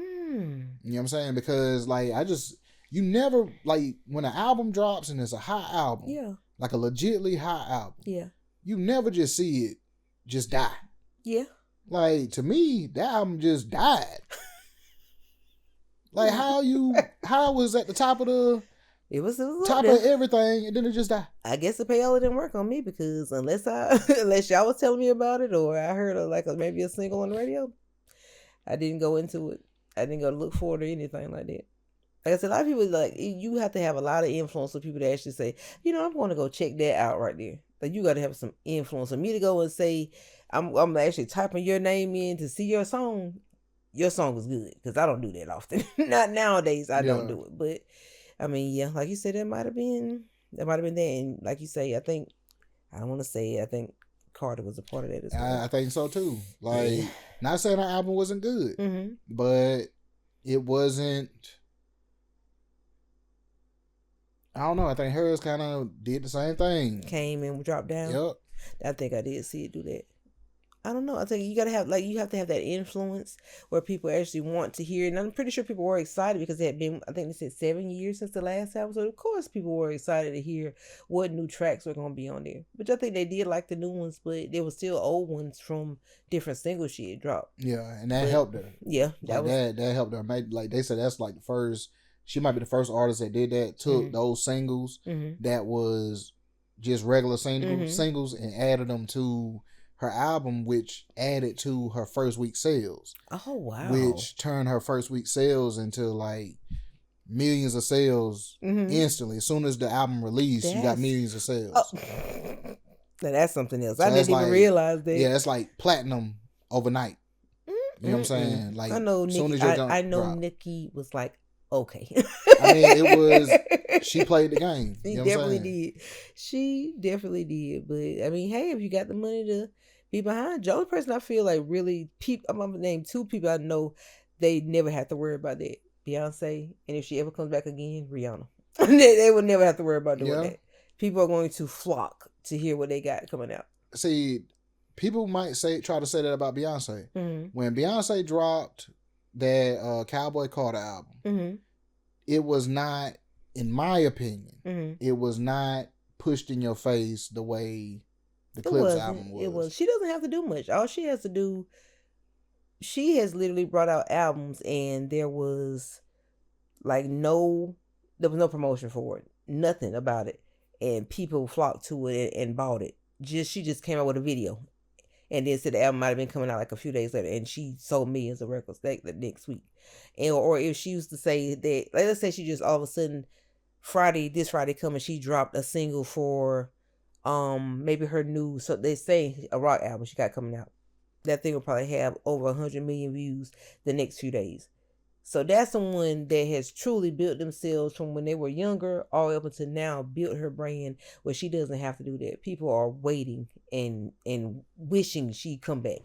You know what I'm saying? Because, like, you never, like, when an album drops and it's a hot album, like a legitly hot album, you never just see it just die. Yeah. Like, to me, that album just died. Like, how was at the top of the... It was top of everything, and then it just died. I guess the payola didn't work on me, because unless y'all was telling me about it, or I heard maybe a single on the radio, I didn't go into it. I didn't go to look for it or anything like that. Like I said, a lot of people, like, you have to have a lot of influence for people to actually say, I'm going to go check that out right there. Like, you got to have some influence. For me to go and say, I'm actually typing your name in to see your song was good, because I don't do that often. Not nowadays, I don't do it. But I mean, like you said, that might have been that. And like you say, I think Carter was a part of that as well. I think so too. Like, not saying our album wasn't good, but it wasn't. I don't know. I think hers kind of did the same thing. Came and dropped down. Yep. I think I did see it do that. I don't know. I think you have to have that influence where people actually want to hear it. And I'm pretty sure people were excited, because it had been, I think they said 7 years since the last album. So of course people were excited to hear what new tracks were going to be on there. Which I think they did like the new ones, but there were still old ones from different singles she had dropped. Yeah, and that helped her. Yeah, that helped her. Like they said, that's like the first. She might be the first artist that did that. Took those singles that was just regular singles and added them to her album, which added to her first week sales. Oh, wow. Which turned her first week sales into like millions of sales instantly. As soon as the album released, you got millions of sales. Oh. Now that's something else. So I didn't even realize that. Yeah, it's like platinum overnight. You know what I'm saying? Like, I know Nicki, I know Nicki was like, okay. I mean, it was, she played the game. She definitely did. She definitely did. But I mean, hey, if you got the money to be behind, the only person I feel like really, I'm going to name 2 people I know, they never have to worry about that. Beyonce, and if she ever comes back again, Rihanna. they will never have to worry about doing that. People are going to flock to hear what they got coming out. See, people might try to say that about Beyonce. When Beyonce dropped that Cowboy Carter album, it was not, in my opinion, it was not pushed in your face the way the Clips album was. It was. She doesn't have to do much. All she has to do, she has literally brought out albums, and there was Like there was no promotion for it, nothing about it, and people flocked to it and bought it. She just came out with a video, and then said the album might have been coming out like a few days later, and she sold millions of records the next week. And or if she used to say that, like, let's say she just all of a sudden this Friday coming, she dropped a single for maybe her new, so they say a rock album she got coming out. That thing will probably have over 100 million views the next few days. So that's someone that has truly built themselves from when they were younger all the way up until now, built her brand where she doesn't have to do that. People are waiting and wishing she'd come back.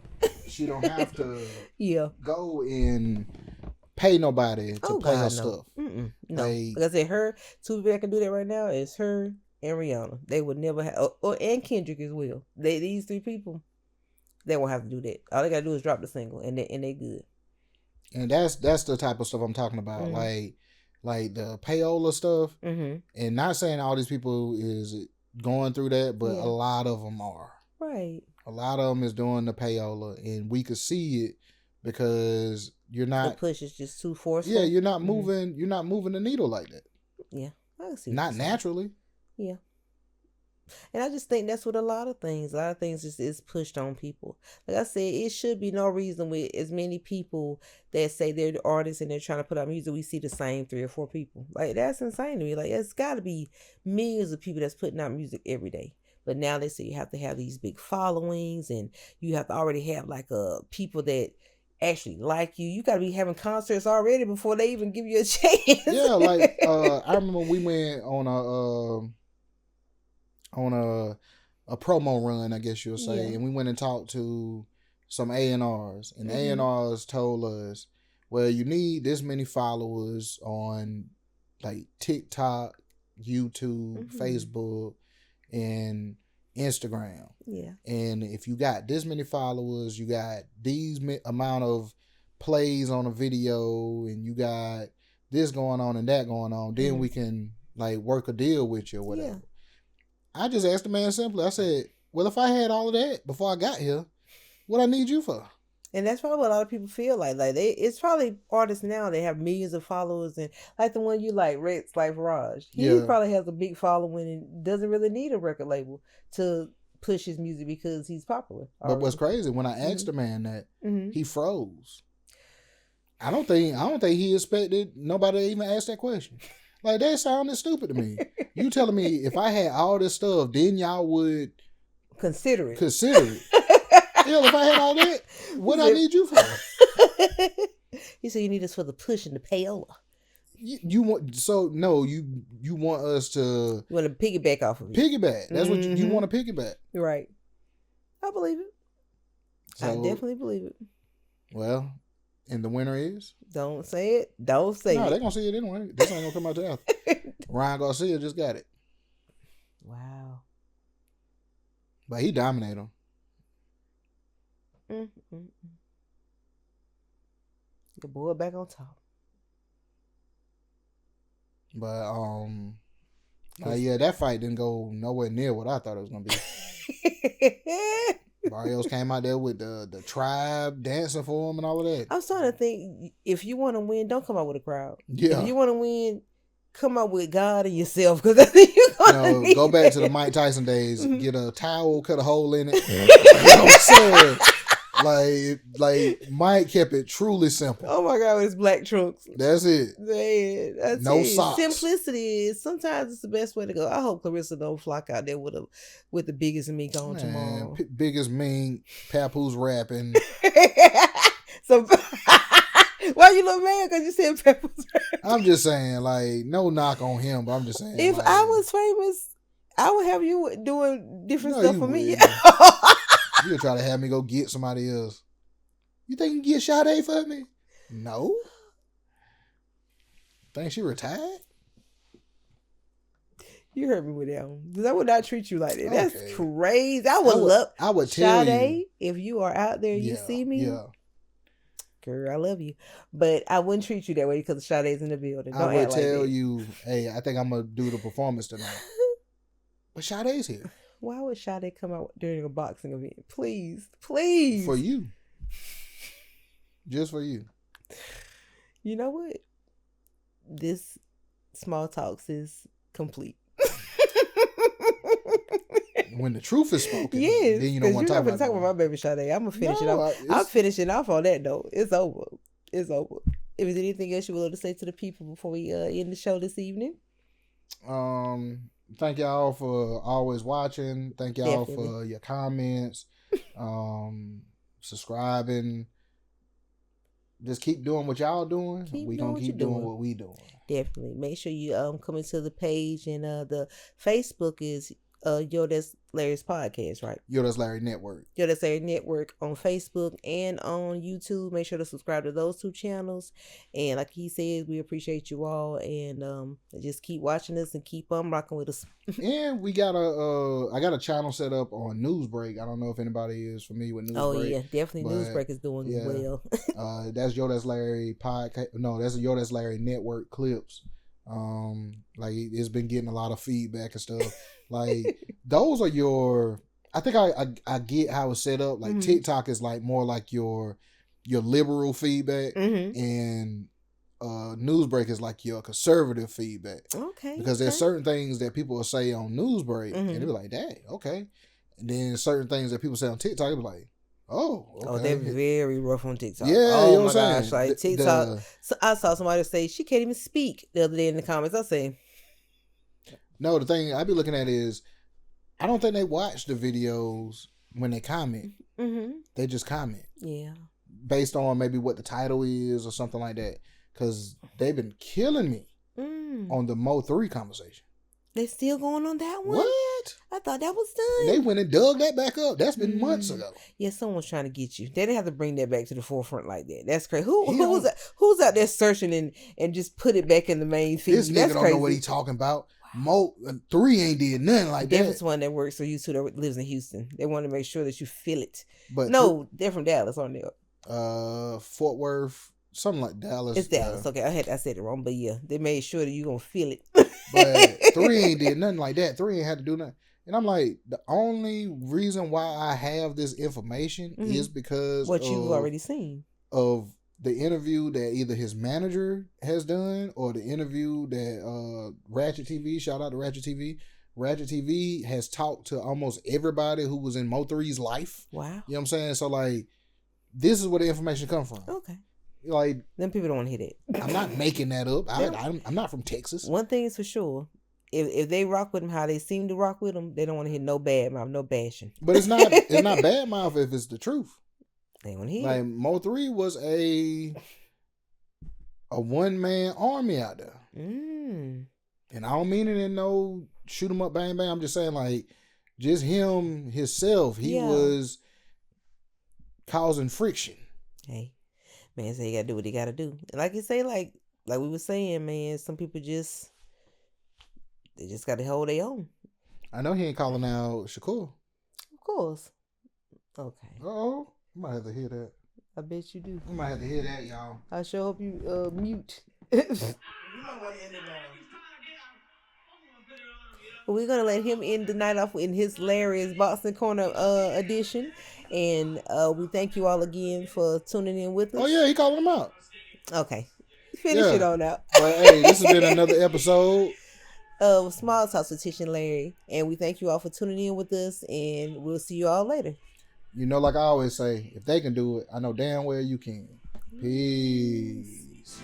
She don't have to yeah. go and pay nobody to play her stuff. No. Like I said, her two people that can do that right now is her and Rihanna. They would never have, and Kendrick as well. These three people, they won't have to do that. All they gotta do is drop the single, and they good. And that's the type of stuff I'm talking about, like the payola stuff. And not saying all these people is going through that, but a lot of them are. Right. A lot of them is doing the payola, and we could see it because you're not. The push is just too forceful. Yeah, you're not moving. You're not moving the needle like that. Yeah, I can see. Not naturally. Yeah. And I just think that's what a lot of things is pushed on people. Like I said, it should be no reason with as many people that say they're the artists and they're trying to put out music, we see the same 3 or 4 people. Like, that's insane to me. Like, it's got to be millions of people that's putting out music every day. But now they say you have to have these big followings and you have to already have like people that actually like you. You got to be having concerts already before they even give you a chance. Yeah, like I remember we went on a promo run, I guess you'll say, and we went and talked to some A&Rs, and A&Rs told us, well, you need this many followers on like TikTok, YouTube, Facebook, and Instagram. Yeah. And if you got this many followers, you got these amount of plays on a video, and you got this going on and that going on, then we can like work a deal with you or whatever. Yeah. I just asked the man simply. I said, well, if I had all of that before I got here, what I need you for? And that's probably what a lot of people feel like. Like it's probably artists now that have millions of followers, and like the one you like, Rex, like Raj. He probably has a big following and doesn't really need a record label to push his music because he's popular already. But what's crazy, when I asked the man that, he froze. I don't think he expected nobody to even ask that question. Like, that sounded stupid to me. You telling me if I had all this stuff, then y'all would consider it. Hell, if I had all that, what I need you for? He said you need us for the push and the payola. You want you want us to... You want to piggyback off of it. Piggyback. That's what you want to piggyback. Right. I believe it. So, I definitely believe it. Well, and the winner is? Don't say it. Don't say it. No, they're going to see it anyway. This ain't going to come out till after. Ryan Garcia just got it. Wow. But he dominated him. The boy back on top. But yeah, that fight didn't go nowhere near what I thought it was gonna be. Barrios came out there with the tribe dancing for him and all of that. I'm starting to think, if you want to win, don't come out with a crowd. Yeah. If you want to win, come out with God and yourself, because I think you're gonna need go back to the Mike Tyson days. Get a towel, cut a hole in it. You know what I'm saying? Like Mike kept it truly simple. Oh my God, with his black trunks. That's it. Man, no socks. Simplicity is sometimes it's the best way to go. I hope Clarissa don't flock out there with the biggest mink on tomorrow. Biggest mink, Papoose rapping. So why you look mad? Because you said Papoose rapping. I'm just saying, like, no knock on him, but I'm just saying. If like, I was famous, I would have you doing different stuff for me. You'll try to have me go get somebody else. You think you can get Sade for me? No. Think she retired? You heard me with that one. Because I would not treat you like that. That's crazy. I would tell Sade, you. If you are out there, you see me. Yeah. Girl, I love you. But I wouldn't treat you that way because Sade's in the building. Don't I would tell you, hey, I think I'm going to do the performance tonight. But Sade's here. Why would Sade come out during a boxing event? Please. Please. For you. Just for you. You know what? this small talks is complete. When the truth is spoken, yes, then you don't want to talk about my baby Sade. I'm gonna finish it off. I'm finishing off on that note. It's over. It's over. If there's anything else you would love to say to the people before we end the show this evening? Thank y'all for always watching. Thank y'all for your comments, subscribing. Just keep doing what y'all doing. We're gonna keep doing what we doing. Definitely. Make sure you come into the page, and the Facebook is Yo That's Larry's podcast, right? Yo That's Larry Network. Yo That's Larry Network on Facebook and on YouTube. Make sure to subscribe to those two channels. And like he said, we appreciate you all, and just keep watching us and keep rocking with us. And we got I got a channel set up on Newsbreak. I don't know if anybody is familiar with Newsbreak. Oh yeah, definitely. Newsbreak is doing well. That's Yo That's Larry podcast. No, that's Yo That's Larry Network clips. Like it's been getting a lot of feedback and stuff. Like those are your. I think I get how it's set up. Like TikTok is like more like your liberal feedback, and Newsbreak is like your conservative feedback. Okay. Because there's certain things that people will say on Newsbreak, and they'll be like, "Dang, okay," and then certain things that people say on TikTok, they'll be like, "Oh, okay." Oh, they're very rough on TikTok. Yeah, oh you know my gosh, like TikTok. So I saw somebody say she can't even speak the other day in the comments. I say, no, the thing I be looking at is, I don't think they watch the videos when they comment. They just comment. Yeah. Based on maybe what the title is or something like that. Because they've been killing me on the Mo 3 conversation. They still going on that one? What? I thought that was done. They went and dug that back up. That's been months ago. Yeah, someone's trying to get you. They didn't have to bring that back to the forefront like that. That's crazy. Who's out there searching and just put it back in the main feed? This nigga don't know what he talking about. Mo 3 ain't did nothing like that. That's one that works for you too that lives in Houston. They want to make sure that you feel it. But they're from Dallas, aren't they? Fort Worth. Something like Dallas. It's Dallas. Okay, I said it wrong, but yeah, they made sure that you gonna feel it. But 3 ain't did nothing like that. 3 ain't had to do nothing. And I'm like, the only reason why I have this information is because what you've already seen of the interview that either his manager has done or the interview that Ratchet TV. Shout out to Ratchet TV. Ratchet TV has talked to almost everybody who was in Mo 3's life. Wow. You know what I'm saying? So like, this is where the information come from. Okay. Like, then people don't want to hear that. I'm not making that up. I'm not from Texas. One thing is for sure. If they rock with him how they seem to rock with him, they don't want to hear no bad mouth, no bashing. But it's not bad mouth if it's the truth. They want to hear. Like Mo 3 was a one-man army out there. And I don't mean it in no shoot 'em up bang bang. I'm just saying like just him himself. He was causing friction. Hey. Man, so he gotta do what he gotta do. And like you say, like we were saying, man, some people they just gotta hold their own. I know he ain't calling out Shakur. Of course. Okay. Uh-oh. I might have to hear that. I bet you do. I might have to hear that, y'all. I sure hope you mute. We're gonna let him end the night off in his hilarious Boxing Corner edition. And we thank you all again for tuning in with us. Oh, yeah, he calling them out. Okay. Finish it on out. But, hey, this has been another episode of Small Talks with Tish and Larry. And we thank you all for tuning in with us. And we'll see you all later. You know, like I always say, if they can do it, I know damn well you can. Peace.